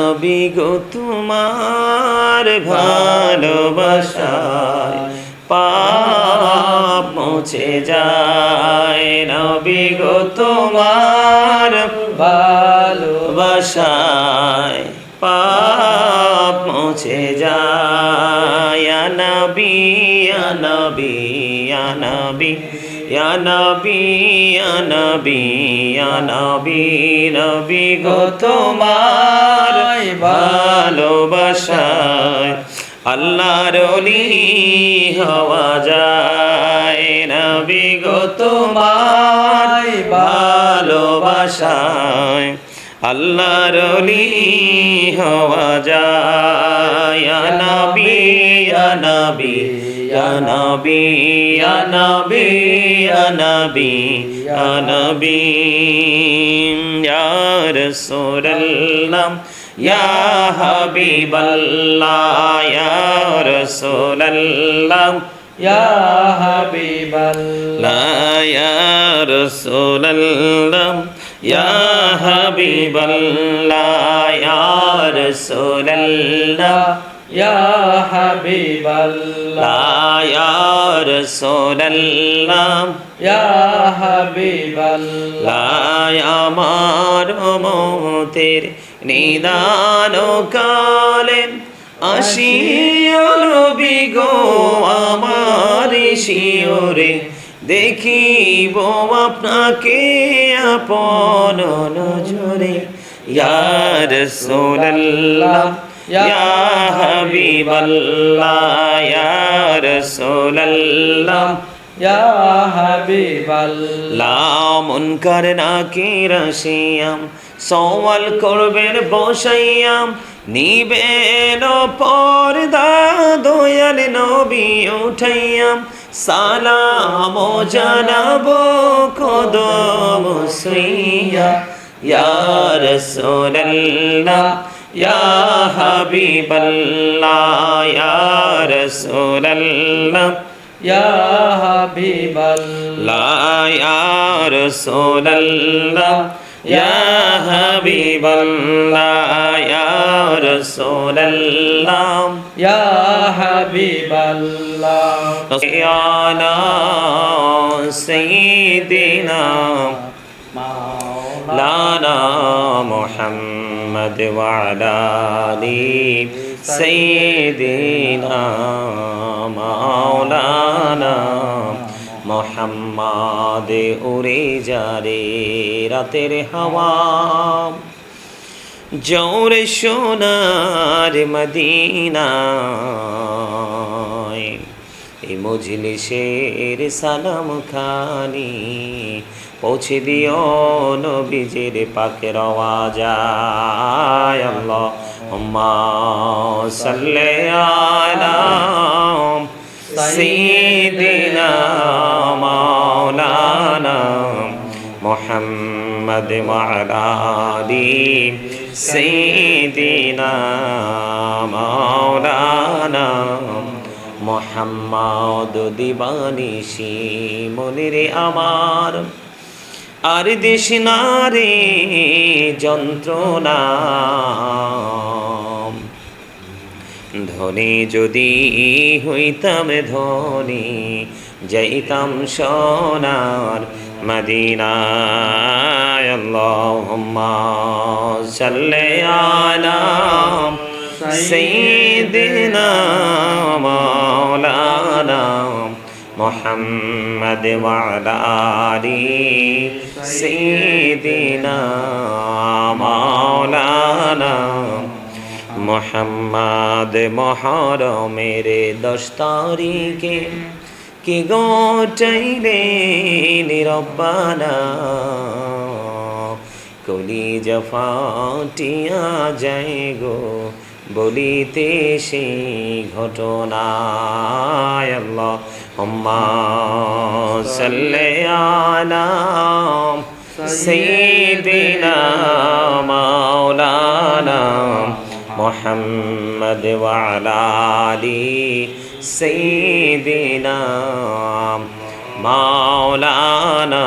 নবী গো তোমার ভালোবাসায় পাপ মুছে যায়। নবী গো তোমার ভালোবাসায় পাপ মুছে যায়। ইয়া নবী ইয়া নবী ইয়া নবী ইয়া নবী ইয়া নবী ইয়া নবী নবী গো তোমার ভালোবাসায় আল্লাহর ওলি হওয়া যায়। নবী গো তোমার ভালোবাসায় আল্লাহর ওলি হওয়া যায়। ইয়া নবী ইয়া নবী ইয়া নবী ইয়া নবী ইয়া নবী ইয়া নবী ইয়া রাসূলুল্লাহ ইয়া হাবিবাল্লাহ ইয়া রাসূলুল্লাহ ইয়া হাবিবাল্লাহ ইয়া রাসূলুল্লাহ ইয়া হাবিবাল্লাহ ইয়া রাসূলুল্লাহ ইয়া হাবিবাল্লাহ ইয়া রাসূলুল্লাহ ইয়া হাবিবাল্লাহ আমার মতের নিদান কালে আসিও নবী গো আমার শিওরে দেখিব আপনাকে আপন নজরে। ইয়া রাসূলুল্লাহ ইয়া হাবিবাল্লাহ ইয়া রাসূলুল্লাহ ইয়া হাবিবাল্লাহ মুনকার নাকির আসিয়াম সওয়াল করবেন বসাইয়াম নিবেন পর্দা দয়াল নবী উঠাইয়াম সালাম জানাবো কদম ছুঁইয়া। ইয়া রাসূলুল্লাহ ইয়া হাবিবাল্লাহ ইয়া রাসূলুল্লাহ ইয়া হাবিবাল্লাহ ইয়া রাসূলুল্লাহ ইয়া হাবিবাল্লাহ ইয়া রাসূলুল্লাহ ইয়া হাবিবাল্লাহ ইয়া সাইয়্যিদিনা মাওলানা মুহাম্মদ ওয়া আলা আলি সাইয়্যিদিনা মাওলানা মোহাম্মদ উড়ে যারে রাতের হাওয়া জোরে সোনার মদিনায় এই মজলিসের সালাম খানি পৌঁছে দিও নবীজির পাকের আওয়াজায়। আল্লাহুম্মা সাল্লি আলা সাইয়্যিদিনা মাওলানা মুহাম্মদ ওয়া আলা আলি সাইয়্যিদিনা মাওলানা মুহাম্মদ দিবানিশি মনিরে আমার আর দেশ নারে যন্ত্রণা ধনী যদি হইতাম ধনী যাইতাম সোনার মদিনায়। আল্লাহুম্মা সাল্লি আলা সাইয়্যিদিনা মাওলানা মুহাম্মদ ওয়া আলা আলি সাইয়্যিদিনা মাওলানা মুহাম্মদ মুহরমের 10 তারিখে কি গোটাইলে নিরব্বানা কলিজা ফাটিয়া যায় গো বলিতে সেই ঘটনায়। আল্লাহুম্মা সাল্লি আলা সাইয়্যিদিনা মাওলানা মুহাম্মদ ওয়া আলা আলি সাইয়্যিদিনা মাওলানা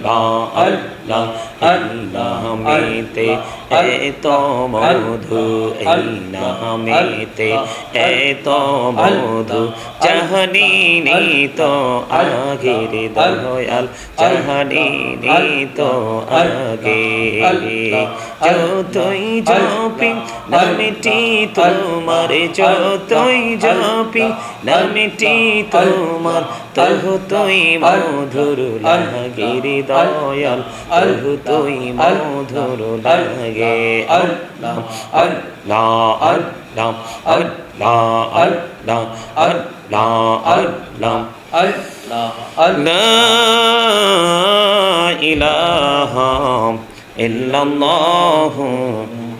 আল্লাহ নামেতে এত মধু এই নামেতে এত মধু জাহানি তো আগের দয়াল জাহানি তো আগে যতই জপি নামটি তোমার যতই জপি নামটি তোমার তবু তুই মধুর লাগে রে দয়াল তবু তুই মধুর লাগে আল্লাহ আল্লাহ আল্লাহ আল্লাহ আল্লাহ আল্লাহ আল্লাহ লা ইলাহা ইল্লাল্লাহু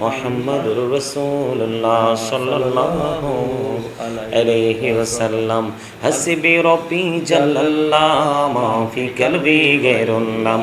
মুহাম্মাদুর রাসূলুল্লাহ সাল্লাল্লাহু আলাইহি ওয়াসাল্লাম হাসবি রব্বি জাল্লাল্লাহ মা ফি কলবি গায়রুল্লাহ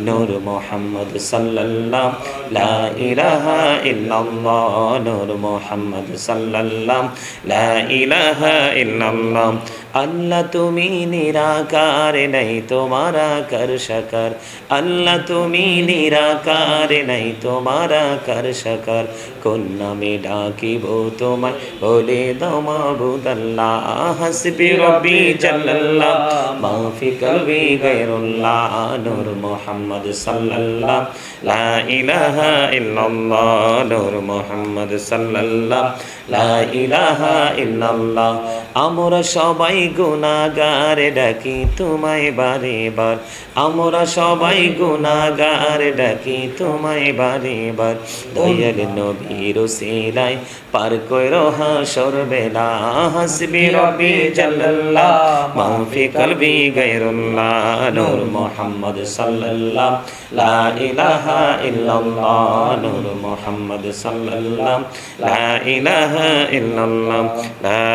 নূর মুহাম্মদ সাল্লাল্লাহ লা ইলাহা ইল্লাল্লাহ নূর মুহাম্মদ সাল্লাল্লাহ লা ইলাহা ইল্লাল্লাহ আল্লাহ তুমি নিরাকার নাই তোমারা কর শকর আল্লাহ তুমি নিরাকার নাই তোমারা কর শকর কোন নামে ডাকিব তোমায় বলে দাও মাবুদ আল্লাহ হাসবি রব্বি জাল্লাল্লাহ মা ফি কলবি গায়রুল্লাহ নূর মুহাম্মদ সাল্লাল্লাহ লা ইলাহা ইল্লাল্লাহ নূর মুহাম্মদ সাল্লাল্লাহ লা ইলাহা ইল্লাল্লাহ আমরা সবাই গুনাহগার ডাকি তোমায় বারে বার আমরা সবাই গুনাহগার ডাকি তোমায় বারে বার দয়াল নবীর ওসিলায় পার কইরো হাসর বেলা হাসবি রব্বি জাল্লাল্লাহ মা ফি কলবি গায়রুল্লাহ নূর মুহাম্মদ সাল্লাল্লাহ লা ইলাহা ইল্লাল্লাহ নূর মুহাম্মদ সাল্লাল্লাহ লা ইলাহা ইল্লাল্লাহ লা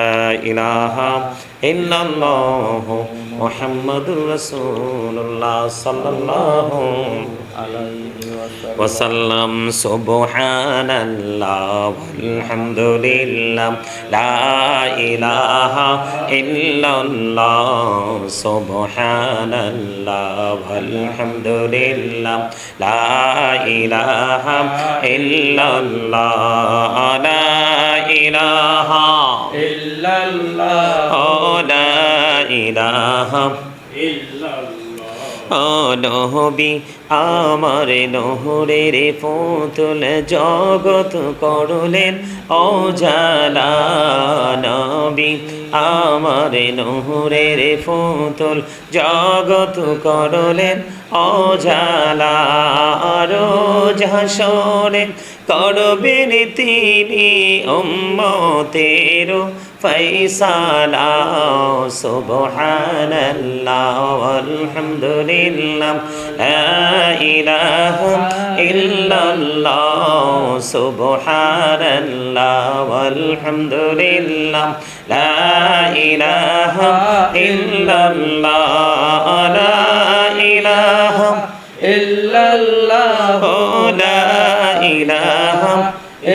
ইলাহা ইল্লাল্লাহ মুহাম্মাদুর রাসূলুল্লাহ সাল্লাল্লাহু আলাইহি ওয়াসাল্লাম সুবহানাল্লাহ ওয়ালহামদুলিল্লাহ লা ইলাহা ইল্লাল্লাহ সুবহানাল্লাহ ওয়ালহামদুলিল্লাহ লা ইলাহা ইল্লাল্লাহ লা ইলাহা ইল্লাল্লাহ লা ইলাহা ইল্লাল্লাহ ও নবী আমার নহরের পুতুল জগৎ করলেন অজালা নবী আমার নহরের পুতুল জগৎ করলেন অজালা রোজ হাসরে করবেন তিনি উম্মতের ফয়সালা সুবহানাল্লাহ আলহামদুলিল্লাহ লা ইলাহা ইল্লাল্লাহ সুবহানাল্লাহ আলহামদুলিল্লাহ লা ইলাহা ইল্লাল্লাহ লা ইলাহা ইল্লাল্লাহ লা ইলাহা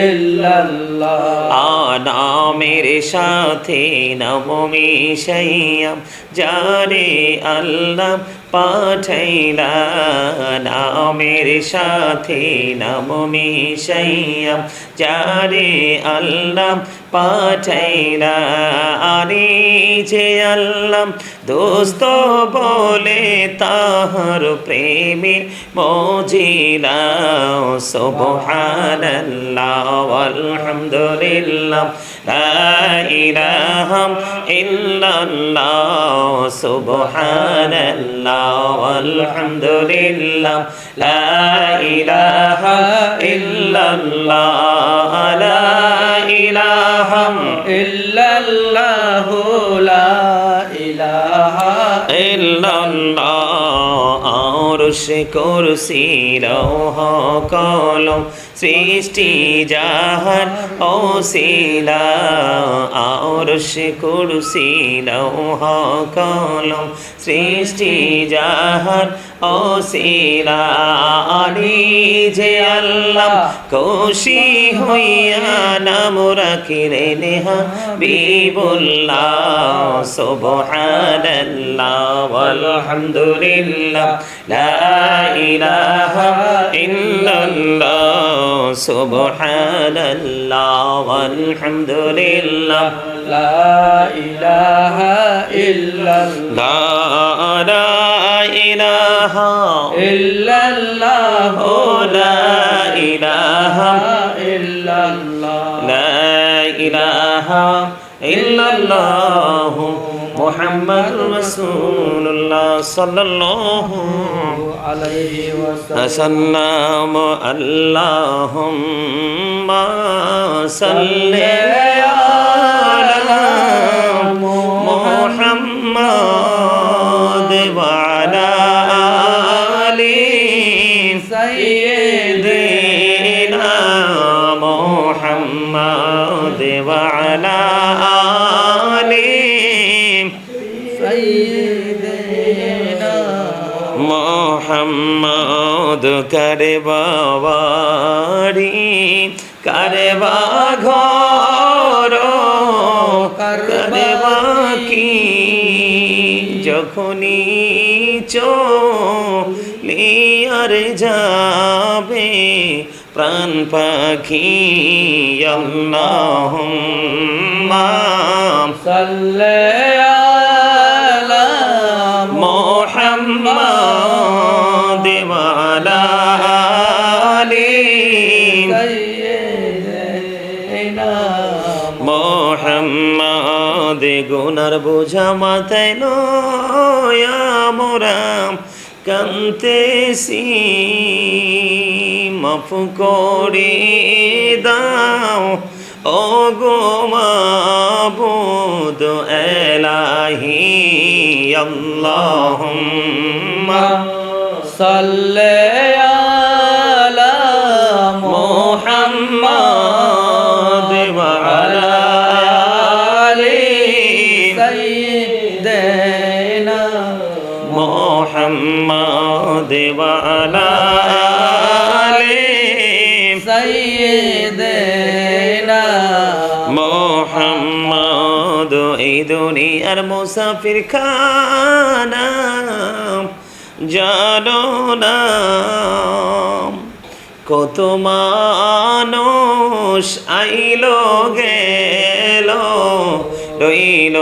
ইল্লাল্লাহ নামের সাথে নাম মিশাইয়াম জানে আল্লাহ পাঠাইলা নামের সাথে নাম মিশাইয়াম জানে আল্লাহ পাঠাইলা আরে যে আল্লাহ দোস্ত বলে তাহার প্রেমে মজিলা সুবহানাল্লাহ আলহামদুলিল্লাহ লা ইলাহা ইল্লাল্লাহ সুবহানাল্লাহ আলহামদুলিল্লাহ লা ইলাহা ইল্লাল্লাহ লা ইলাহা ইল্লাল্লাহ লা ইলাহা ইল্লাল্লাহ আরশ কুরসি লৌহ কলম সৃষ্টি জাহান ওসিলা আরশ কুরসি লৌহ কলম সৃষ্টি জাহান ওসিলা আনি যে আল্লাহ খুশি হইয়া নাম রাখিলেন হাবিবুল্লাহ সুবহানাল্লাহ আলহামদুলিল্লাহ লা ইলাহা ইল্লাল্লাহ সুবহানাল্লাহ আলহামদুলিল্লাহ লা ইলাহা ইল্লাল্লাহ লা ইলাহা ইল্লাল্লাহ লা ইলাহা ইল্লাল্লাহ লা ইলাহা ইল্লাল্লাহ মুহাম্মাদুর রাসূলুল্লাহ সাল্লাল্লাহু আলাইহি ওয়াসাল্লাম আল্লাহুম্মা সাল্লি আলা মুহাম্মাদ ওয়া আলা আলি সাইয়্যিদিনা মুহাম্মাদ ওয়া আলা আলি সাইয়্যিদিনা মুহাম্মদ করবারি করবা ঘর করবা কি যখনই চলিয়ার যাবে প্রাণ পাখি আল্লাহুম্মা সাল্লি আলা মুহাম্মাদ ওয়া আলা আলি সাইয়্যিদিনা মুহাম্মাদ গুনার বোঝা মাথায় লয়া মোরাম কান্তেছি মাফ করে দাও ও গো মাবুদ এলাহি আল্লাহুম্মা সাল্লি আলা মুহাম্মাদ ওয়া আলা আলি সাইয়্যিদিনা মুহাম্মাদ ওয়া আলা আলি সাইয়্যিদিনা মুহাম্মদ এই দুনিয়ার মুসাফির খানা জানো না কত মানুষ আইলো গেল রইল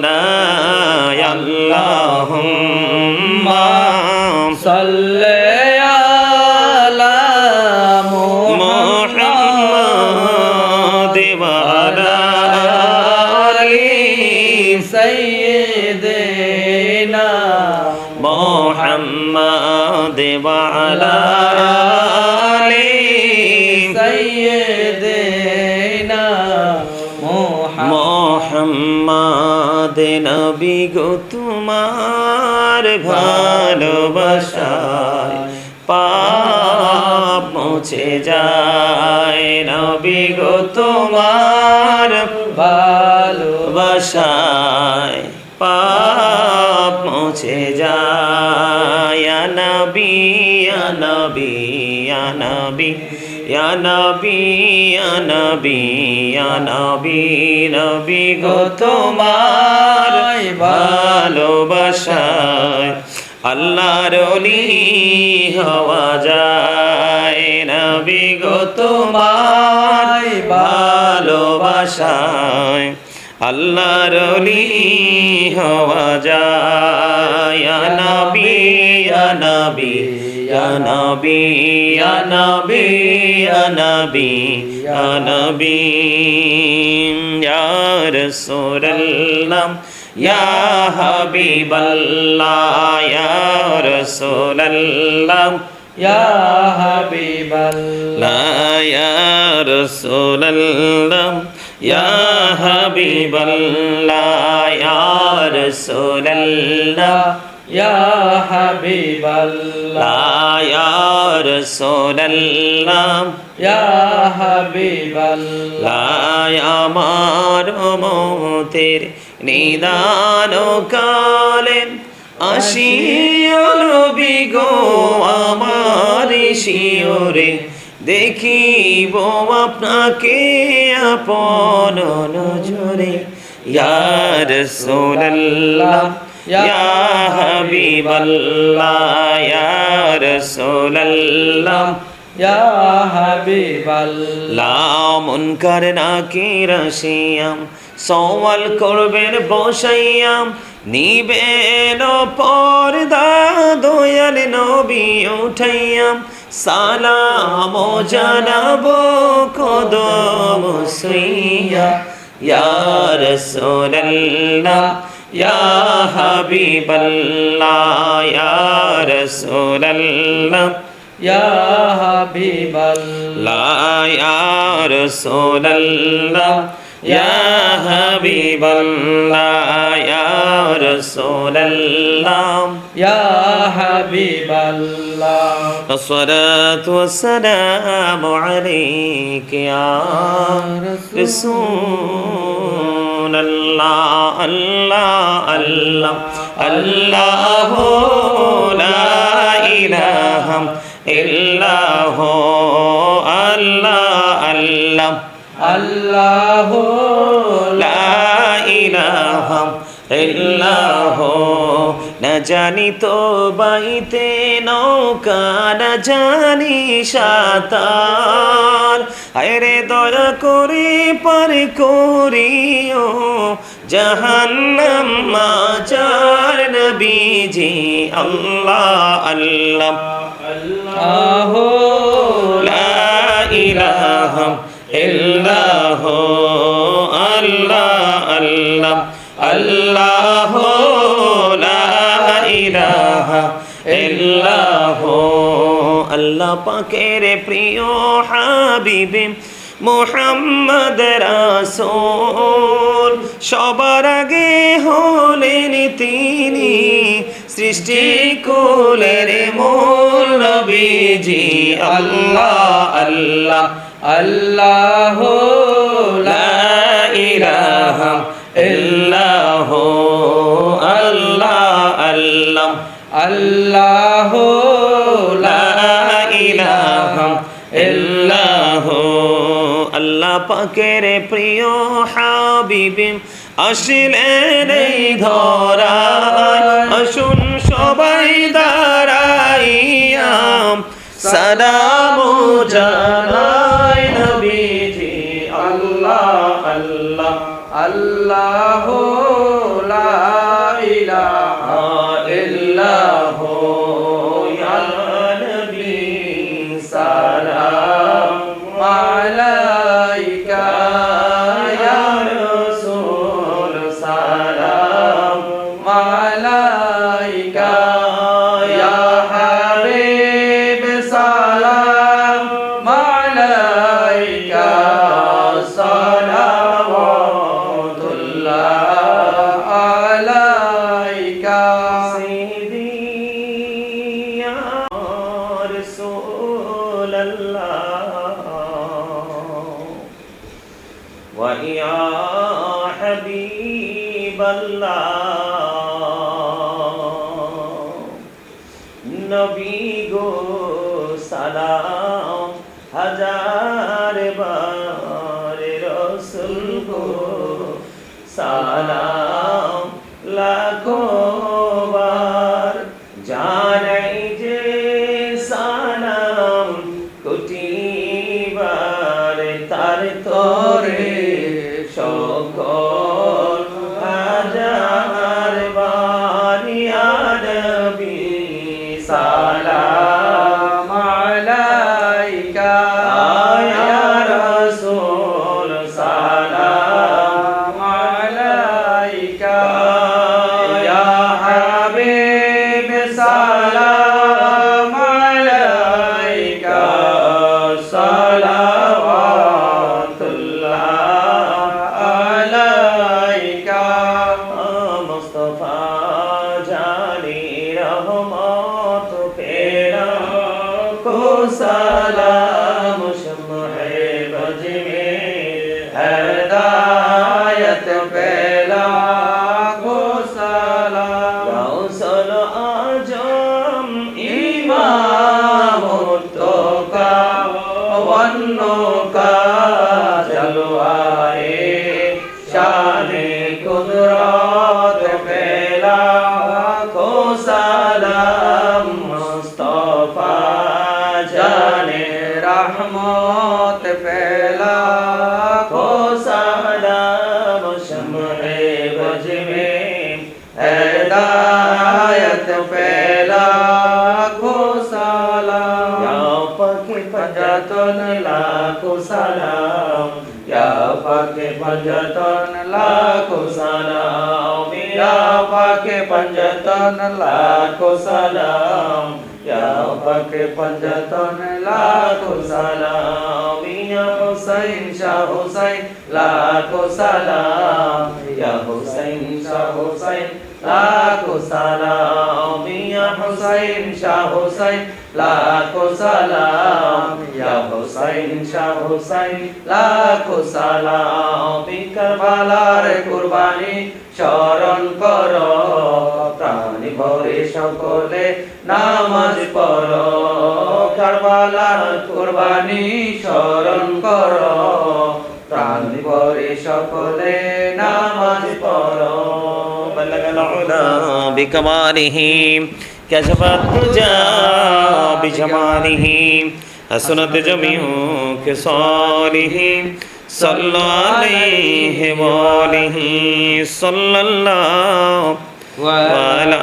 না আল্লাহুম্মা সাল্লি আলা মুহাম্মাদ ওয়া আলা আলি সাইয়্যিদিনা মুহাম্মাদ ওয়া আলা আলি সাইয়্যিদিনা মুহাম্মাদ নবী গো তোমার ভালোবাসায় পাপ মুছে যায় নবী গো তোমার ভালোবাসায় পাপ মুছে যায় ইয়া নবী ইয়া নবী ইয়া নবী ইয়া নবী ইয়া নবী ইয়া নবী নবী গো তোমার ভালোবাসায় আল্লাহর ওলি হওয়া যায় নবী গো তোমার ভালোবাসায় আল্লাহর ওলি হওয়া যায় ইয়া নবী ইয়া নবী ইয়া নবী ইয়া নবী ইয়া নবী ইয়া নবী ইয়া রাসূলুল্লাহ ইয়া হাবিবাল্লাহ ইয়া রাসূলুল্লাহ ইয়া হাবিবাল্লাহ ইয়া রাসূলুল্লাহ ইয়া হাবিবাল্লাহ ইয়া রাসূলুল্লাহ ইয়া হাবিবাল্লাহ ইয়া রাসূলুল্লাহ ইয়া হাবিবাল্লাহ আমার মতের নিদান কালে আসিও নবী গো আমার শিওরে দেখিব আপনাকে আপন নজরে ইয়া রাসূলুল্লাহ ইয়া হাবিবাল্লাহ ইয়া রাসূলুল্লাহ ইয়া হাবিবাল্লাহ মুনকার নাকির আসিয়াম সওয়াল করবেন বসাইয়াম নিবেন পর্দা দয়াল নবী উঠাইয়াম সালাম জানাবো কদম সুইয়া ইয়া রাসূলুল্লাহ ইয়া হাবিবাল্লাহ ইয়া রাসূলুল্লাহ ইয়া হাবিবাল্লাহ ইয়া রাসূলুল্লাহ ইয়া হাবিবাল্লাহ ইয়া রাসূলুল্লাহ ইয়া হাবিবাল্লাহ الصلاة والسلام عليك يا رسول الله الله الله الله لا إله إلا هو الله الله আল্লাহ লা ইলাহা ইল্লাহু না জানি তো বাইতে নৌকা না জানি সাঁতার আরে দয়া করে পার করিও জাহান্নাম মাজার নবীজি আল্লাহ আল্লাহ আল্লাহ লা ইলাহা ইল্লাহু আল্লাহ আল্লাহ আল্লাহ লা ইলাহা ইল্লাহু আল্লাহ পাকের প্রিয় হাবিব মুহাম্মদ রাসূল সবার আগে হলেন তিনি সৃষ্টি কুলের মূল নবীজি আল্লাহ আল্লাহ আল্লাহ লা ইলাহা ইল্লাহু আল্লাহ আল্লাহ আল্লাহ লা ইলাহা ইল্লাহু আল্লাহ পাকের প্রিয় হাবিব আসিলেন এই ধরায় আসুন সবাই দাঁড়াইয়া সালাম জানাই নবীজি আল্লাহ আল্লাহ আল্লাহ লা ইলাহা ইল্লাহু ইয়া নবী সালাম আলাইকা ইয়া রাসূল সালাম আলাইকা ইয়া হাবিব সালাম আলাইকা সালাওয়াতুল্লাহ আলাইকা سيدي يا رسول الله ويا حبيب الله نبي গো সালাম হাজার বার রাসূল গো সালাম লাখো বার জানাই যে সালাম কোটি বার তার তোরে সকল হাজার বার ইয়া নবী সালাম আলাইকা ইয়া রাসূল সালাম আলাইকা ইয়া হাবিব সালাম আলাইকা সালাওয়াতুল্লাহ আলাইকা কুদরত পেলা লাখো সালাম মুস্তাফা জানে রহমত পেলা লাখো সালাম শমে বজবে হেদায়ত পেলা লাখো সালাম ইয়া পাকে पंजतन लाखो सलाम या पाके पंजतन लाखो सलाम या पाके पंजतन लाखो सलाम या पाके पंजतन लाखो सलाम या हुसैन शाह हुसैन लाखो सलाम या हुसैन शाह हुसैन लाखो सलाम या हुसैन शाह हुसैन लाखो सलाम या हुसैन शाह हुसैन लाखो सलाम करबालार कुरबानी शरण करो प्राणी भरे सकले नामाज पढ़ो करबालार कुरबानी शरण करो प्राणी भरे सकले नामाज पढ़ो बलग العلا بكماله كشف الدجى بجماله حسنت جميع خصاله صلى عليه وآله صلى الله وعلى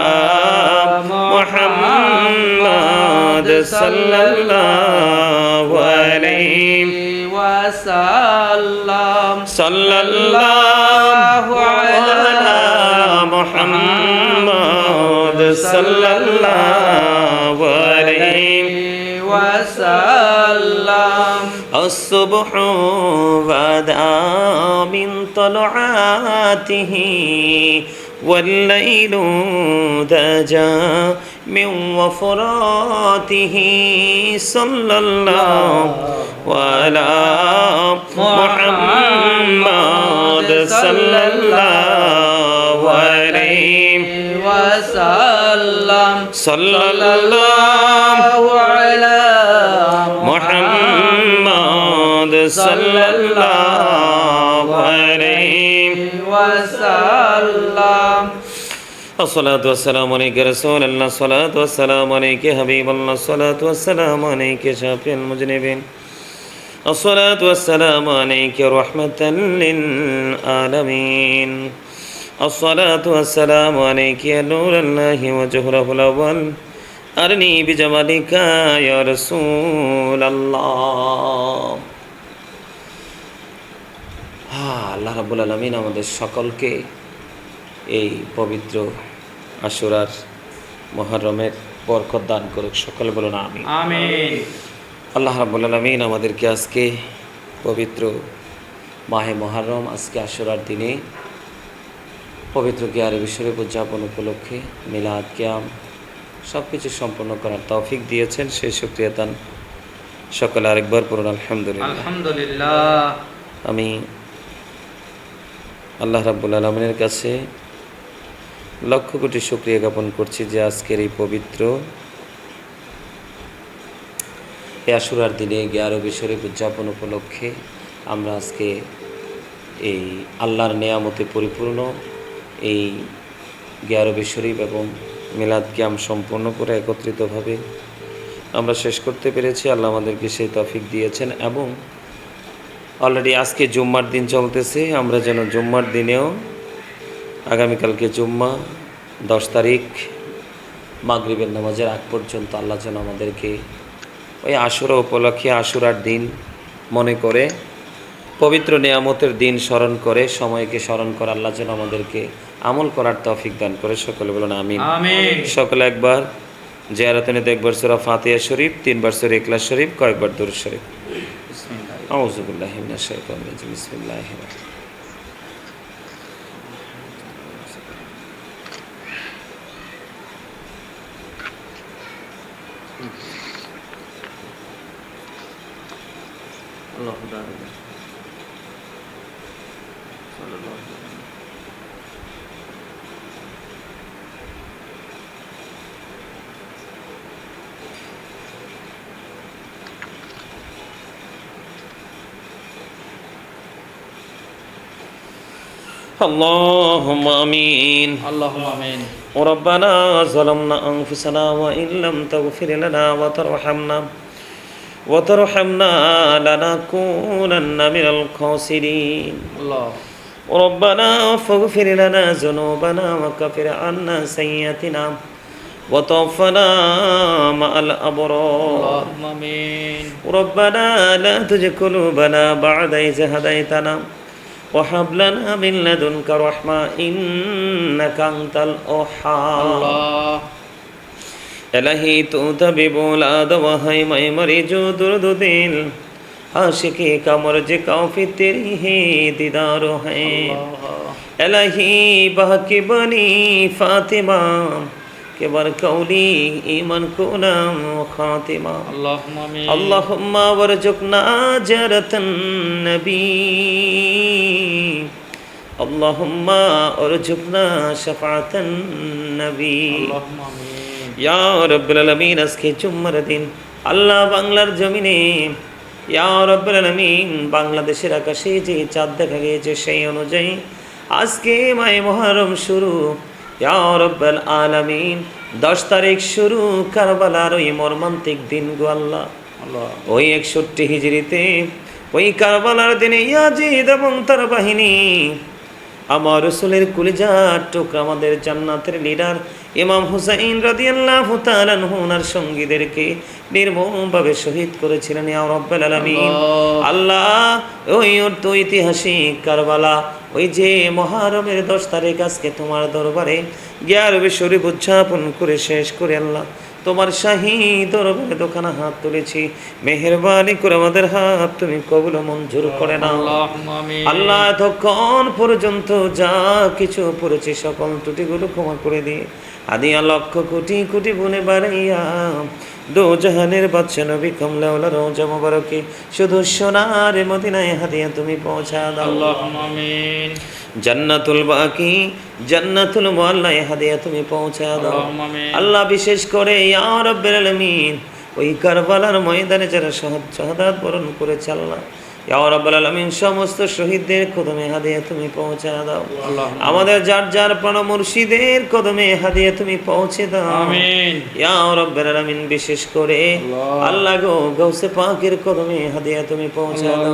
محمد صلى الله عليه وسلم صلى الله على محمد صلى الله عليه وسلم الصبح بدا من طلعاته والليل دجى من وفراته صلى الله على محمد صلى الله عليه وسلم صلى الله على محمد صلى الله عليه وسلم الصلاة والسلام عليك رسول الله الصلاة والسلام عليك حبيب الله الصلاة والسلام عليك شافي المذنبين الصلاة والسلام عليك رحمة للعالمين الصلاة والسلام عليك يا نور الله وجهره الأول أرني بجمالك يا رسول الله আল্লাহ রাব্বুল আলামিন আমাদের সকলকে এই পবিত্র আশুরার মুহররমের বরকত দান করুক, সকলে বলুন আমিন। আমিন। আল্লাহ রাব্বুল আলামিন আমাদেরকে আজকে পবিত্র মাহে মুহররম, আজকে আশুরার দিনে পবিত্র কিয়ারবি শরীফ উদযাপন উপলক্ষে মিলাদ কিয়াম সব কিছু সম্পন্ন করার তৌফিক দিয়েছেন, সেই শুকরিয়া দান সকলে আরেকবার পড়ুন আলহামদুলিল্লাহ। আলহামদুলিল্লাহ। আমি আল্লাহ রাব্বুল আলামিনের কাছে লক্ষ কোটি শুকরিয়া জ্ঞাপন করছি যে আজকের এই পবিত্র আশুরার দিনে কিয়ারবি শরীফ উদযাপন উপলক্ষে আমরা আজকে এই আল্লাহর নেয়ামতে পরিপূর্ণ এই কিয়ারবি শরীফ এবং মিলাদ কিয়াম সম্পূর্ণ করে একত্রিতভাবে আমরা শেষ করতে পেরেছি। আল্লাহ আমাদেরকে সেই তৌফিক দিয়েছেন এবং অলরেডি আজকে জুম্মার দিন চলতেছে, আমরা যেন জুম্মার দিনেও আগামীকালকে জুম্মা 10 তারিখ মাগরিবের নামাজের আগ পর্যন্ত আল্লাহ যেন আমাদেরকে ওই আশুরা উপলক্ষে আশুরার দিন মনে করে পবিত্র নিয়ামতের দিন স্মরণ করে সময়কে স্মরণ করে আল্লাহ যেন আমাদেরকে আমল করার তৌফিক দান করে, সকলে বলুন আমিন। আমিন। সকলে একবার জিয়ারতে নিতে একবার সূরা ফাতিহা শরীফ, 3 বার সূরা ইখলাস শরীফ, কয়েকবার দুরূদ শরীফ। আউযু বিল্লাহি মিনাশ শাইতানির রাজিম। বিসমিল্লাহির রাহমানির রাহিম। আল্লাহু তাআলা সাল্লাল্লাহু আলাইহি ওয়াসাল্লাম। اللهم آمين. اللهم آمين. ربنا ظلمنا أنفسنا وإن لم تغفر لنا وترحمنا لنكونن من الخاسرين. الله. ربنا فاغفر لنا ذنوبنا وكفر عنا سيئاتنا وتوفنا مع الأبرار. اللهم آمين. ربنا لا تزغ قلوبنا بعد إذ هديتنا وهب لنا من لدنك رحمة إنك أنت الوهاب. الله. الہی تو طبیب اولاد وہی میں مریضو درد دل عاشقی کا مرج کافی تیری ہی دیدار ہے. الہی بحق بنی فاطمہ کے برکولی ایمان کو نام خاتمہ. اللهم آمين. اللهم ورزقنا جرة النبي اللهم ارزقنا شفاعة النبي. اللهم آمين. ইয়া রাব্বুল আলামিন, আজকে জুম্মার দিন আল্লাহ বাংলার জমিনে ইয়া রাব্বুল আলামিন বাংলাদেশের আকাশে যে চাঁদ দেখা গিয়েছে সেই অনুযায়ী আজকে মাহে মুহররম শুরু। ইয়া রাব্বুল আলামিন 10 তারিখ শুরু কারবালার ওই মর্মান্তিক দিন গো আল্লাহ। ওই 61 হিজরিতে ওই কারবালার দিনে ইয়াজিদ এবং তার বাহিনী আমার রাসূলের কলিজার টুকরা আমাদের জান্নাতের লিডার ইমাম হুসাইন রাদিয়াল্লাহু তাআলা ওনার সঙ্গীদেরকে নির্মমভাবে শহীদ করেছিলেন। ইয়া রাব্বুল আলামিন, আল্লাহ ওই ঐতিহাসিক কারবালা, ওই যে মুহররমের 10 তারিখ আজকে তোমার দরবারে গিয়ারবে শরীফ উদযাপন করে শেষ করে আল্লাহ তোমার শাহী দরবারে দোকানা হাত তুলেছি। মেহেরবানি করে আমাদের হাত তুমি কবুল মঞ্জুর করে নাও। আল্লাহ এতক্ষণ পর্যন্ত যা কিছু পড়েছি সকল ত্রুটিগুলো ক্ষমা করে দিয়ে আদিয়া লক্ষ কোটি কোটি গুণে বাড়াইয়া দো জাহানের বাদশা নবী কমলাওয়ালা রওজা মুবারকে শুধু সোনার মদিনায় হাদিয়া তুমি পৌঁছা দাও। আল্লাহুম্মা আমিন। জান্নাতুল বাকি জান্নাতুল মুআল্লায় হাদিয়া তুমি পৌঁছা দাও। আল্লাহুম্মা আমিন। আল্লাহ বিশেষ করে ইয়া রাব্বুল আলামিন ওই কারবালার ময়দানে যারা শাহাদাত বরণ করেছে আল্লাহ ইয়া রাব্বুল আলামিন সমস্ত শহীদদের কদমে হাদিয়া তুমি পৌঁছা দাও। আমাদের যার যার প্রাণ মুর্শিদের কদমে হাদিয়া তুমি পৌঁছে দাও। আমিন। ইয়া রাব্বুল আলামিন বিশেষ করে আল্লাহ গো গৌসে পাকের কদমে হাদিয়া তুমি পৌঁছা দাও।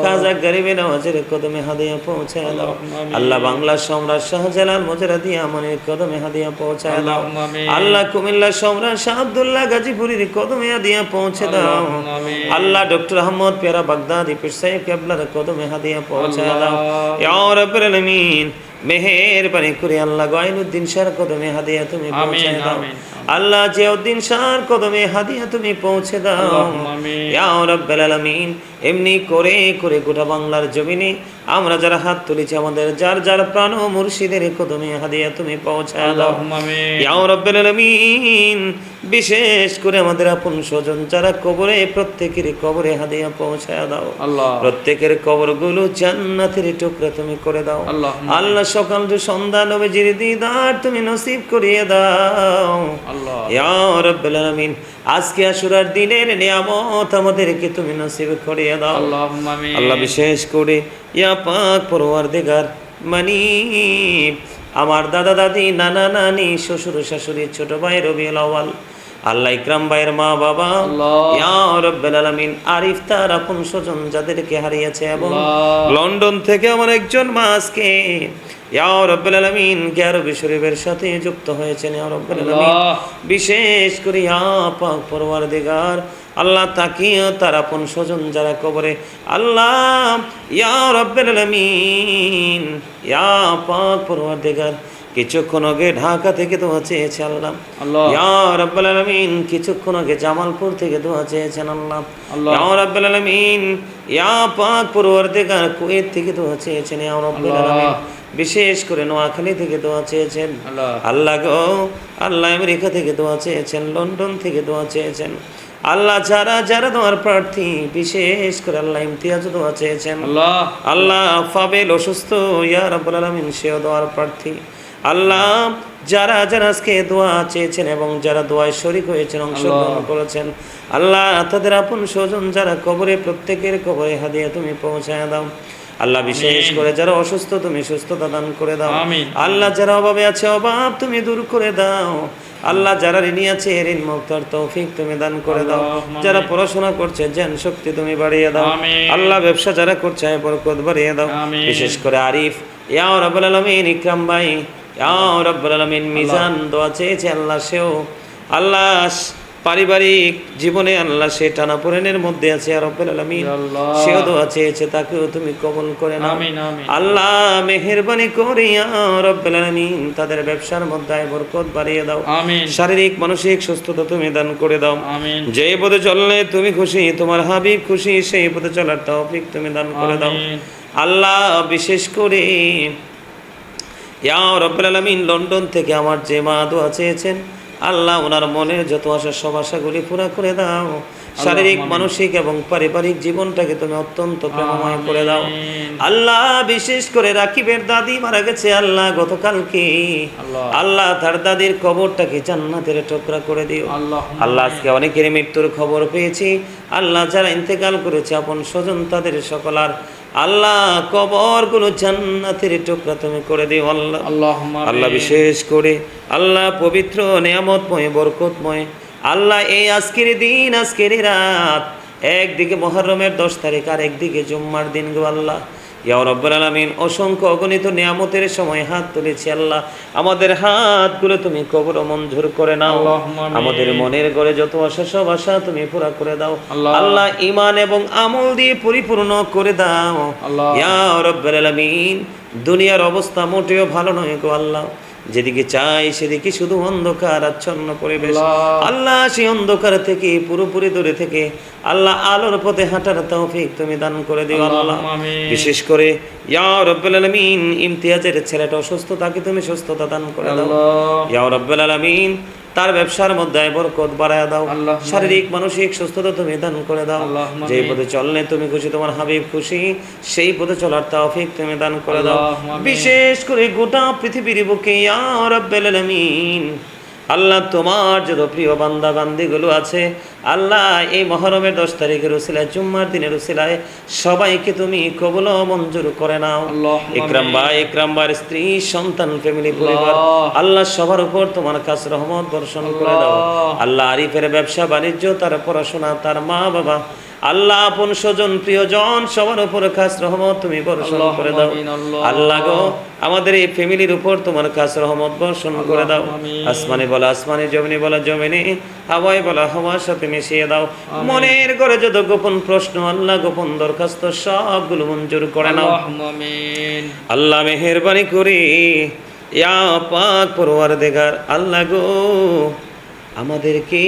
খাজা গরিবে নওয়াজের কদমে হাদিয়া পৌঁছা দাও। আল্লাহ বাংলা সম্রাট শাহজালাল মুজাররদি আমানের কদমে হাদিয়া পৌঁছা দাও। আল্লাহ কুমিল্লা সম্রাট শাহ আব্দুল্লাহ গাজীপুরীর কদমে হাদিয়া পৌঁছে দাও। আল্লাহ ডক্টর আহমদ পেয়ারা বাগদাদি সাহেব কেবলার কদমে হাদিয়া পৌঁছা দাও। ইয়া রাব্বুল আলামিন মেহেরবানি করে আল্লাহ গায়নুদ্দিন শাহর কদমে হাদিয়া তুমি পৌঁছে দাও। আল্লাহ জিয়াউদ্দিন শাহর কদমে হাদিয়া তুমি পৌঁছে দাও। ইয়া রাব্বুল আলামিন এমনি করে করে গোটা বাংলার জমিনে আমরা যারা হাত তুলেছি আমাদের যার যার প্রাণ মুর্শিদের কদমে হাদিয়া তুমি পৌঁছা দাও। ইয়া রাব্বুল আলামিন বিশেষ করে আমাদের আপন স্বজন যারা কবরে প্রত্যেকের কবরে হাদিয়া পৌঁছা দাও। প্রত্যেকের কবরগুলো জান্নাতের টুকরা তুমি করে দাও। আল্লাহ সকাল যে সন্ধ্যা নবীজির দিদার তুমি নসিব করিয়ে দাও। ইয়া রাব্বুল আলামিন আজকে আশুরার দিনের নিয়ামত আমাদেরকে তুমি নসিব করিয়ে দাও। আল্লাহ বিশেষ করে ইয়া পাক পরওয়ারদিগার মানি আমার দাদা দাদি নানা নানি শ্বশুর শাশুড়ি ছোট ভাই রবিউল আউয়াল আল্লাহ ইকরাম ভাইয়ের মা বাবা ইয়া রাব্বুল আলামিন আরিফ তার আপন স্বজন যাদেরকে হারিয়েছে এবং লন্ডন থেকে আমার একজন মা আজকে ইয়া রাব্বুল আলামিন গিয়ারবে শরীফের সাথে যুক্ত হয়েছেন। ইয়া রাব্বুল আলামিন বিশেষ করে ইয়া পাক পরওয়ারদিগার আল্লাহ তাকিয়ে তার আপন স্বজন যারা কবরে আল্লাহ ইয়া রাব্বুল আলামিন ইয়া পাক পরওয়ারদিগার কিছুক্ষণ আগে ঢাকা থেকে দোয়া চেয়েছে আল্লাহ ইয়া রাব্বুল আলামিন কিছুক্ষণ আগে জামালপুর থেকে দোয়া চেয়েছেন আল্লাহ ইয়া রাব্বুল আলামিন ইয়া পাক পরওয়ারদিগার কুয়েত থেকে দোয়া চেয়েছেন। ইয়া রাব্বুল আলামিন বিশেষ করে নোয়াখালী থেকে দোয়া চেয়েছেন আল্লাহ গো আল্লাহ আমেরিকা থেকে দোয়া চেয়েছেন লন্ডন থেকে দোয়া চেয়েছেন আল্লাহ যারা যারা দোয়ার প্রার্থী বিশেষ করে আল্লাহ ইমতিয়াজ দোয়া চেয়েছেন আল্লাহ ফাবেল অসুস্থ ইয়া রাব্বুল আলামিন সেও দোয়ার প্রার্থী আল্লাহ যারা যারা আজকে দোয়া চেয়েছেন এবং যারা দোয়ায় শরীক হয়েছেন অংশগ্রহণ করেছেন আল্লাহ তাদের আপন স্বজন যারা কবরে প্রত্যেকের কবরে হাদিয়া তুমি পৌঁছায় দাও। আল্লাহ বিশেষ আমিন। করে যারা অসুস্থ তুমি সুস্থতা দান করে দাও আমিন। আল্লাহ যারা অভাবে আছে অভাব তুমি দূর করে দাও আল্লাহ যারা ঋণী আছে ঋণ মুক্তর তৌফিক তুমি দান করে দাও আল্লাহুম্মা যারা আমিন। পড়াশোনা করছে জ্ঞান শক্তি তুমি বাড়িয়ে দাও আমিন। আল্লাহ ব্যবসা যারা করছে বরকত বাড়িয়ে দাও আমিন। বিশেষ করে আরিফ ইয়া রাব্বুল আলামিন ইকরাম ভাই ইয়া রাব্বুল আলামিন মিজান দোয়া চেয়েছে আল্লাহ সেও আল্লাহ পারিবারিক জীবনে আল্লাহ সে টানাপোড়েনের মধ্যে আছে ইয়া রাব্বুল আলামিন ইয়া আল্লাহ। সেও দোয়া চেয়েছে তাকেও তুমি কবুল করে নাও আমিন, আমিন। আল্লাহ মেহেরবানি করে ইয়া রাব্বুল আলামিন তাদের ব্যবসার মধ্যে বরকত বাড়িয়ে দাও আমিন। শারীরিক মানসিক সুস্থতা তুমি দান করে দাও আমিন। যে পথে চললে তুমি খুশি তোমার হাবিব খুশি সেই পথে চলার তৌফিক তুমি দান করে দাও আমিন। আল্লাহ বিশেষ করে ইয়া রাব্বুল আলামিন লন্ডন থেকে আমার যে মা দোয়া চেয়েছেন আল্লাহ ওনার মনের যত আশা সব আশাগুলি পুরা করে দাও শারীরিক আমিন। মানসিক এবং পারিবারিক জীবনটাকে তুমি অত্যন্ত প্রেমময় করে দাও আমিন। আল্লাহ বিশেষ করে রাকিবের দাদি মারা গেছে আল্লাহ গতকালকে আল্লাহ। আল্লাহ তার দাদির কবরটাকে জান্নাতের টুকরা করে দিও আল্লাহুম্মা আল্লাহ আজকে অনেকের মৃত্যুর খবর পেয়েছি আল্লাহ যারা ইন্তেকাল করেছে আপন স্বজন তাদের সকলার আল্লাহ কবরগুলো জান্নাতের টুকরা তুমি করে দিও আল্লাহ আল্লাহুম্মা আল্লাহ আমিন। বিশেষ করে আল্লাহ পবিত্র নিয়ামতময় বরকতময় আল্লাহ এই আজকের দিন আজকের এই রাত একদিকে মুহররমের 10 তারিখ আর একদিকে জুম্মার দিন গো আল্লাহ ইয়া রাব্বুল আলামিন অসংখ্য অগণিত নিয়ামতের সময় হাত তুলেছি আল্লাহ আমাদের হাতগুলো তুমি কবর মঞ্জুর করে নাও আল্লাহুম্মা আমিন। আমাদের মনের ঘরে যত আশা সব আশা তুমি পুরা করে দাও আল্লাহ। আল্লাহ ঈমান এবং আমল দিয়ে পরিপূর্ণ করে দাও আল্লাহ। ইয়া রাব্বুল আলামিন দুনিয়ার অবস্থা মোটেও ভালো নয় গো আল্লাহ যেদিকে চাই সেদিকে শুধু অন্ধকার আচ্ছন্ন পরিবেশ আল্লাহ। আল্লাহ সেই অন্ধকার থেকে পুরোপুরি দূরে থেকে আল্লাহ আলোর পথে হাঁটার তৌফিক তুমি দান করে দিও আল্লাহ আল্লাহুম্মা আমিন। বিশেষ করে ইয়া রাব্বুল আলামিন ইমতিয়াজের ছেলেটা অসুস্থ তাকে তুমি সুস্থতা দান করে দাও আল্লাহ। ইয়া রাব্বুল আলামিন তার ব্যবসার মধ্যে বরকত বাড়ায় দাও আল্লাহুম্মা শারীরিক মানসিক সুস্থতা তুমি দান করে দাও আল্লাহুম্মা যেই আমিন। পথে চললে তুমি খুশি তোমার হাবিব খুশি সেই পথে চলার তৌফিক তুমি দান করে দাও আল্লাহুম্মা আমিন। বিশেষ করে গোটা পৃথিবীর বুকে ইয়া রাব্বুল আলামিন আল্লাহ তোমার যত প্রিয় বান্দা বান্দিগুলো আছে আল্লাহ এই মুহররমের 10 তারিখের উসিলায় জুম্মার দিনের উসিলায় সবাইকে তুমি কবুল ও মঞ্জুর করে নাও আল্লাহুম্মা ইকরাম আমিন। ভাই ইকরাম ভাইয়ের স্ত্রী সন্তান ফ্যামিলি পরিবার আল্লাহ। আল্লাহ সবার উপর তোমার কাছে রহমত বর্ষণ করে দাও আল্লাহ। আল্লাহ আরিফের ব্যবসা বাণিজ্য তার পড়াশোনা তার মা বাবা আল্লাহ আপন স্বজন প্রিয়জন সবার উপর খাস রহমত তুমি বর্ষণ করে দাও আল্লাহুম্মা আমিন, আল্লাহ। আল্লাহ গো আমাদের এই ফ্যামিলির উপর তোমার কাছ রহমত বর্ষণ করে দাও আল্লাহুম্মা আমিন। আসমানে বলা আসমানে জমিনে বলা জমিনে হাওয়ায় বলা হাওয়ার সাথে মিশিয়ে দাও আমিন। মনের ঘরে যত গোপন প্রশ্ন আল্লাহ গোপন দরখাস্ত সবগুলো মঞ্জুর করে নাও আল্লাহুম্মা আমিন। আল্লাহ মেহেরবানি করে ইয়া পাক পরওয়ারদিগার আল্লাহ গো আমাদেরকে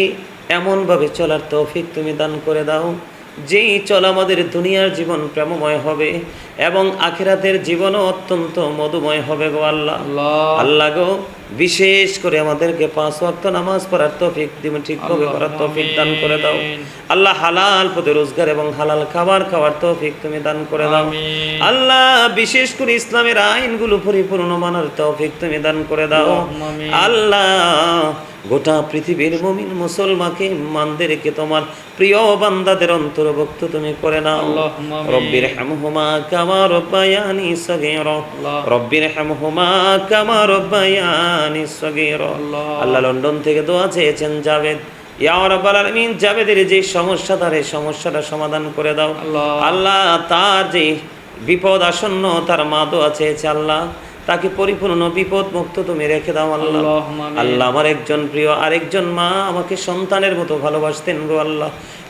এমনভাবে চলার তৌফিক তুমি দান করে দাও যেই চল আমাদের দুনিয়ার জীবন প্রেমময় হবে এবং আখিরাতের জীবনও অত্যন্ত মধুময় হবে গো আল্লাহ আল্লাহ। আল্লাহ গো বিশেষ করে আমাদেরকে 5 ওয়াক্ত নামাজ পড়ার তৌফিক তুমি ঠিকভাবে করার তৌফিক দান করে দাও আল্লাহ হালাল পথে রোজগার এবং হালাল খাবার খাওয়ার তৌফিক তুমি দান করে দাও আমিন। আল্লাহ বিশেষ করে ইসলামের আইনগুলো পরিপূর্ণ মানার তৌফিক তুমি দান করে দাও আল্লাহুম্মা আমিন। আল্লাহ গোটা পৃথিবীর মুমিন মুসলমানকে মানদেরকে তোমার প্রিয় বান্দাদের অন্তর্ভুক্ত তুমি করে নাও আল্লাহুম্মা আমিন। রব্বির হামহুমা কামা রব্বায়ানি সগীরা আল্লাহ। রব্বির হামহুমা কামা রব্বায়ানি সগীরা আল্লাহ। আল্লাহ লন্ডন থেকে দোয়া চেয়েছেন জাভেদ ইয়া রাব্বাল আলামিন জাভেদের যে সমস্যা তার এই সমস্যাটা সমাধান করে দাও আল্লাহ। আল্লাহ তার যে বিপদ আসন্ন তার মা দোয়া চেয়েছে আল্লাহ তাকে পরিপূর্ণ বিপদ মুক্ত তুমি রেখে দাও আল্লাহ আল্লাহুম্মা আমিন। আল্লাহ আমার একজন প্রিয় আরেকজন মা আমাকে সন্তানের মতো ভালোবাসতেন গো আল্লাহ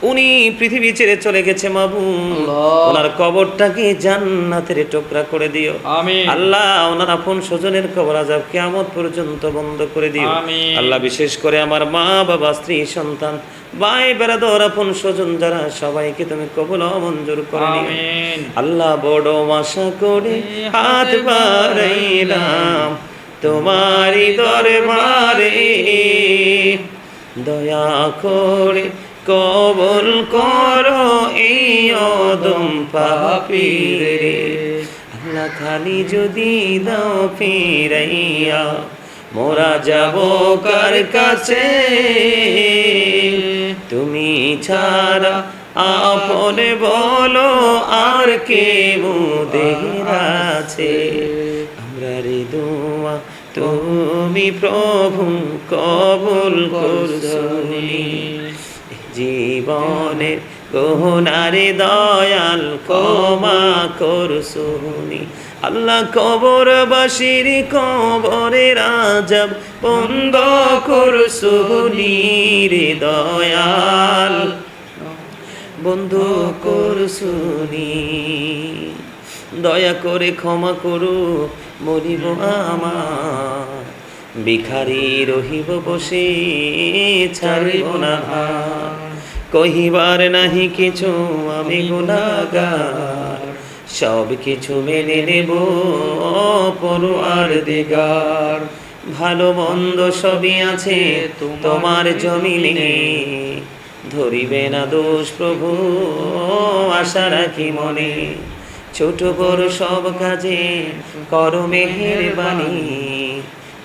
উনি পৃথিবী ছেড়ে চলে গেছে মাবুদ আল্লাহ। ওনার কবরটাকে জান্নাতের টুকরা করে দিও আমিন। আল্লাহ ওনার আপন স্বজনের কবর আযাব কিয়ামত পর্যন্ত বন্ধ করে দিও আমিন। আল্লাহ বিশেষ করে আমার মা বাবা স্ত্রী সন্তান ভাই বেরাদর আপন স্বজন যারা সবাইকে তুমি কবুল ও মঞ্জুর করে নিও আমিন। আল্লাহ বড় আশা করে হাত বাড়াইলাম তোমারি দরবারে দয়া করে কবুল করো এই অদম পাপীরে আল্লাহ খালি যদি দাও ফিরাইয়া মোরা যাব কার কাছে তুমি ছাড়া আপন বলো আর কে মোদের আছে। আমরা রে দোয়া তুমি প্রভু কবুল করছুনি, জীবনের গহনারে দয়াল ক্ষমা করছুনি। আল্লাহ কবরবাসীর কবরের আযাব বন্ধ করছুনি রে দয়াল, বন্ধু করছুনি। দয়া করে ক্ষমা করু মরিব আমার, ভিখারি রহিব বসে ছাড়িব না হাত। কহিবার নাহি কিছু আমি গুনাহগার, সব কিছু মেনে নেব পরোয়ার দিগার। ভালো মন্দ সবই আছে তোমার জমিনে, ধরিবে না দোষ প্রভু আশা রাখি মনে। ছোট বড় সব কাজে করো মেহেরবানি,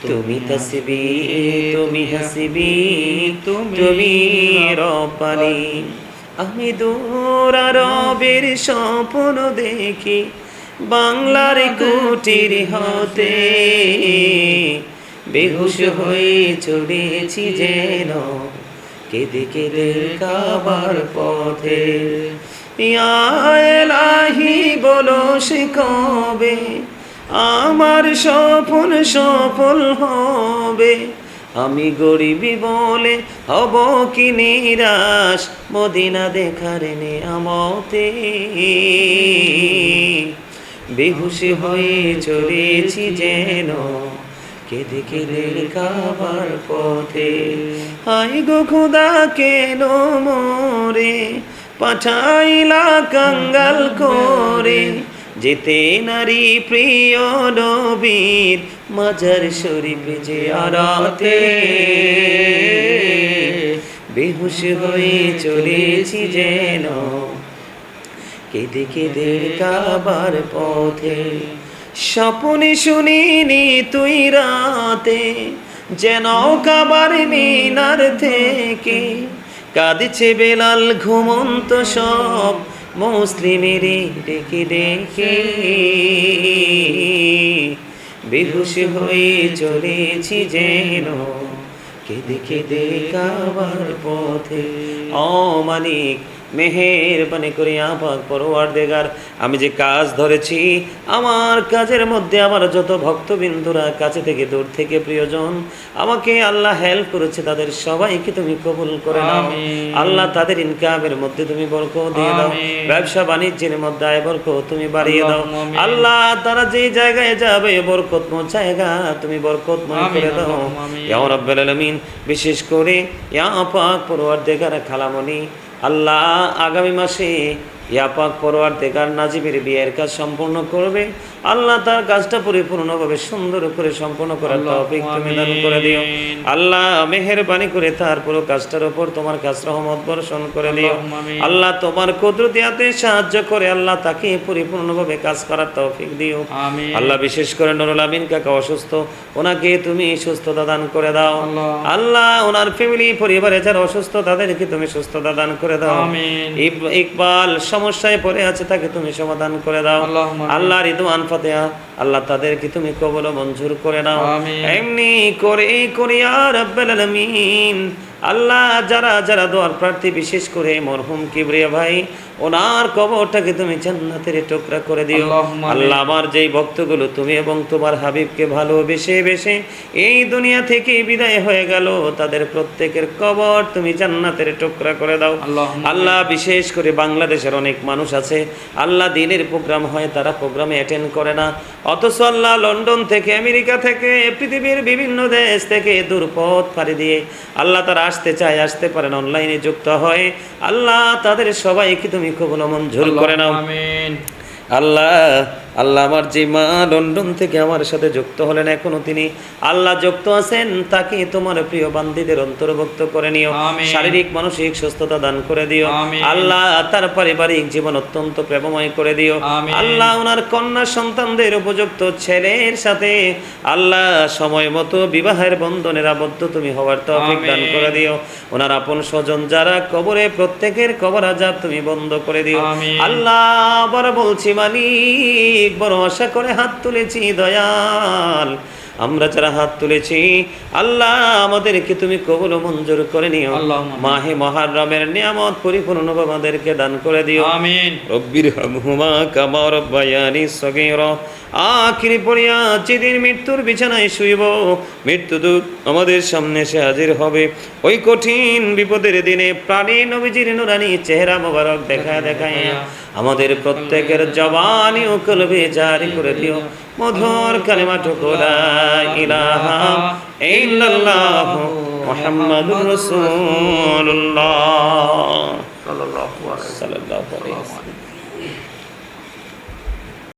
তুমি তাসবি তুমি হাসিবি তুমি রব্বানি। আমি দূর আরবের স্বপ্ন দেখি বাংলার কুটির হতে, বেহুশ হয়ে চলেছি যেন কেঁদে কেঁদে কাবার পথে। ইয়া এলাহি বলো সে কবে আমার স্বপ্ন সফল হবে। আমি গরিবি বলে হব কি নিরাশ মদিনা দেখার নেয়ামতে, বেহুশ হয়ে চলেছি যেন কেঁদে কেঁদে কাবার পথে। হাই গো খোদা কেন মোরে পাঠাইলা কাঙ্গাল করে, যেতে নারী প্রিয় নবীর মাজার শরীফ জিয়ারতে। বেহুশ হয়ে চলেছি যেন কেঁদে কেঁদে কাবার পথে। স্বপ্নে শুনিনি তুই রাতে যেন কাবার মিনার থেকে, কাঁদছে বেলাল ঘুমন্ত সব মুসলিমের ডেকে ডেকে। বেহুশ হয়ে চলেছি যেন কেঁদে কেঁদে কাবার পথে। ও মালিক মেহেরবানি করে আপাক পরওয়ারদিগার, আমি যে কাজ ধরেছি আমার কাজের মধ্যে আমার যত ভক্তবিন্দুরা কাছে থেকে দূর থেকে প্রিয়জন আমাকে আল্লাহ হেল্প করেছে তাদের সবাইকে তুমি কবুল করে নাও। আল্লাহ তাদের ইনকামের মধ্যে তুমি বরকত দিয়ে দাও, ব্যবসা বাণিজ্যের মধ্যে আয় বরকত তুমি বাড়িয়ে দাও। আল্লাহ তারা যে জায়গায় যাবে বরকতময় জায়গা তুমি বরকতময় করে দাও ইয়া রাব্বুল আলামিন। বিশেষ করে ইয়া পাক পরওয়ারদিগার খালামণি আল্লাহ আগামী মাসে ইয়া পাক পরওয়ারদিগার নাজিবের বিয়ের কাজ সম্পূর্ণ করবে। আল্লাহ তার কাজটা পরিপূর্ণভাবে সুন্দর করে সম্পন্ন করার তৌফিক তুমি দান করে দিও। আল্লাহ মেহেরবানি করে তার পুরো কাজটার উপর তোমার কাছ রহমত বর্ষণ করে দিও। আল্লাহ তোমার কুদরতিয়াতে সাহায্য করে আল্লাহ তাকে পরিপূর্ণভাবে কাজ করার তৌফিক দিও। আল্লাহ বিশেষ করে নুরুল আমিন কাকা অসুস্থ, ওনাকে তুমি সুস্থতা দান করে দাও। আল্লাহ ওনার ফ্যামিলি পরিবারে যারা অসুস্থ তাদেরকে তুমি সুস্থতা দান করে দাও। ইকবাল সমস্যায় পড়ে আছে তাকে তুমি সমাধান করে দাও। আল্লাহ রিদওয়ান ফাতেহা আল্লাহ তাদেরকে তুমি কবুল ও মঞ্জুর করে নাও। এমনি করে ইয়া রাব্বুল আলামিন আল্লাহ যারা যারা দোয়ার প্রার্থী বিশেষ করে মরহুম কিবরিয়া ভাই ওনার কবরটাকে তুমি জান্নাতের টুকরা করে দিও। আল্লাহ আমার যেই ভক্তগুলো তুমি এবং তোমার হাবিবকে ভালোবেসে বেশে এই দুনিয়া থেকে বিদায় হয়ে গেল তাদের প্রত্যেকের কবর তুমি জান্নাতের টুকরা করে দাও। আল্লাহ বিশেষ করে বাংলাদেশের অনেক মানুষ আছে আল্লাহ দিনের প্রোগ্রাম হয় তারা প্রোগ্রামে অ্যাটেন্ড করে না, অথচ আল্লাহ লন্ডন থেকে আমেরিকা থেকে পৃথিবীর বিভিন্ন দেশ থেকে দূরপথ পাড়ি দিয়ে আল্লাহ তারা আসতে চায় আসতে পারেন অনলাইনে যুক্ত হয়। আল্লাহ তাদের সবাইকে তুমি কবুল ও মঞ্জুর করে নাও। আল্লাহ আল্লাহ আমার যে মা লন্ডন থেকে আমার সাথে যুক্ত হলেন, এখনো তিনি আল্লাহ যুক্ত আছেন, তাকে তোমার প্রিয় বান্দীদের অন্তর্ভুক্ত করে নিও। আমিন। শারীরিক মানসিক সুস্থতা দান করে দিও। আমিন। আল্লাহ তার পারিবারিক জীবন অত্যন্ত প্রেমময় করে দিও। আমিন। আল্লাহ ওনার কন্যা সন্তানদের উপযুক্ত ছেলের সাথে আল্লাহ সময় মতো বিবাহের বন্ধনের আবদ্ধ তুমি হওয়ার তৌফিক দান আমিন। করে দিও। ওনার আপন স্বজন যারা কবরে, প্রত্যেকের কবর আযাব তুমি বন্ধ করে দিও। আমিন। আল্লাহ আবার বলছি মালিক, বড় আশা করে হাত তুলেছি দয়াল, আমরা যারা হাত তুলেছি আল্লাহ আমাদেরকে তুমি কবুল ও মঞ্জুর করে নিও। আল্লাহুম্মা আমিন। মাহে মুহররমের নিয়ামত পরিপূর্ণভাবে আমাদেরকে দান করে দিও। আমিন। রব্বির হামহুমা কামা রব্বায়ানি সগীরা। আখিরি পড়িয়া যেদিন মৃত্যুর বিছানায় শুইব, মৃত্যুদূত আমাদের সামনে এসে হাজির হবে, ওই কঠিন বিপদের দিনে প্রাণী নবীজির নুরানি চেহারা মোবারক দেখায় আমাদের প্রত্যেকের জবানি ও কলবে জারি করে দিও মধুর কালিমাটুকু লা ইলাহা ইল্লাল্লাহ মুহাম্মাদুর রাসূলুল্লাহ সাল্লাল্লাহু আলাইহি সাল্লাল্লাহু আলাইহি ওয়াসাল্লাম।